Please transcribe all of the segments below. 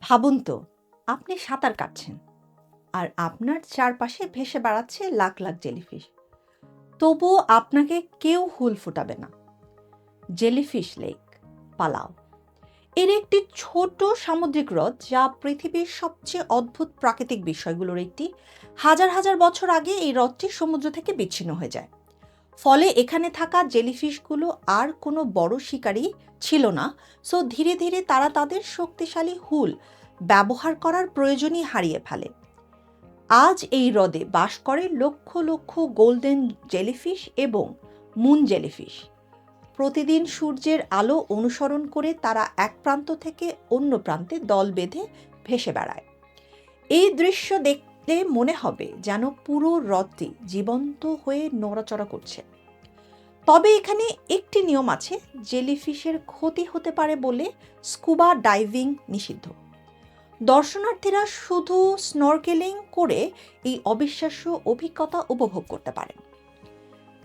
ভাবুন তো, আপনি সাঁতার কাটছেন আর আপনার চারপাশে ভেসে বেড়াচ্ছে লাখ লাখ জেলিফিশ। তবুও আপনাকে কেউ হুল ফোটাবে না। জেলিফিশ লেক, পালাও। এর একটি ছোট সামুদ্রিক হ্রদ যা পৃথিবীর সবচেয়ে অদ্ভুত প্রাকৃতিক বিষয়গুলোর একটি। হাজার হাজার বছর আগে এই হ্রদটি সমুদ্র থেকে বিচ্ছিন্ন হয়ে যায়। ফলে এখানে থাকা জেলিফিশগুলো আর কোনো বড় শিকারী ছিল না। সো ধীরে ধীরে তারা তাদের শক্তিশালী হুল ব্যবহার করার প্রয়োজনই হারিয়ে ফেলে। আজ এই হ্রদে বাস করে লক্ষ লক্ষ গোল্ডেন জেলিফিশ এবং মুন জেলিফিশ। প্রতিদিন সূর্যের আলো অনুসরণ করে তারা এক প্রান্ত থেকে অন্য প্রান্তে দল বেঁধে ভেসে বেড়ায়। এই দৃশ্য দেখতে মনে হবে যেন পুরো হ্রদটি জীবন্ত হয়ে নড়াচড়া করছে। তবে এখানে একটি নিয়ম আছে, জেলিফিশের ক্ষতি হতে পারে বলে স্কুবা ডাইভিং নিষিদ্ধ। দর্শনার্থীরা শুধু স্নরকেলিং করে এই অবিশ্বাস্য অভিজ্ঞতা উপভোগ করতে পারেন।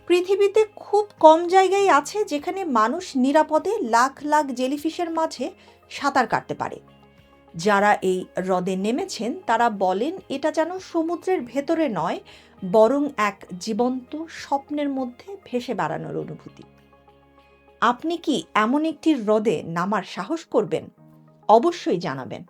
পৃথিবীতে খুব কম জায়গায় আছে যেখানে মানুষ নিরাপদে লাখ লাখ জেলিফিশের মাঝে সাঁতার কাটতে পারে। যারা এই হ্রদে নেমেছেন তারা বলেন এটা যেন সমুদ্রের ভেতরে নয়, বরং এক জীবন্ত স্বপ্নের মধ্যে ভেসে বেড়ানোর অনুভূতি। আপনি কি এমন একটি হ্রদে নামার সাহস করবেন? অবশ্যই জানাবেন।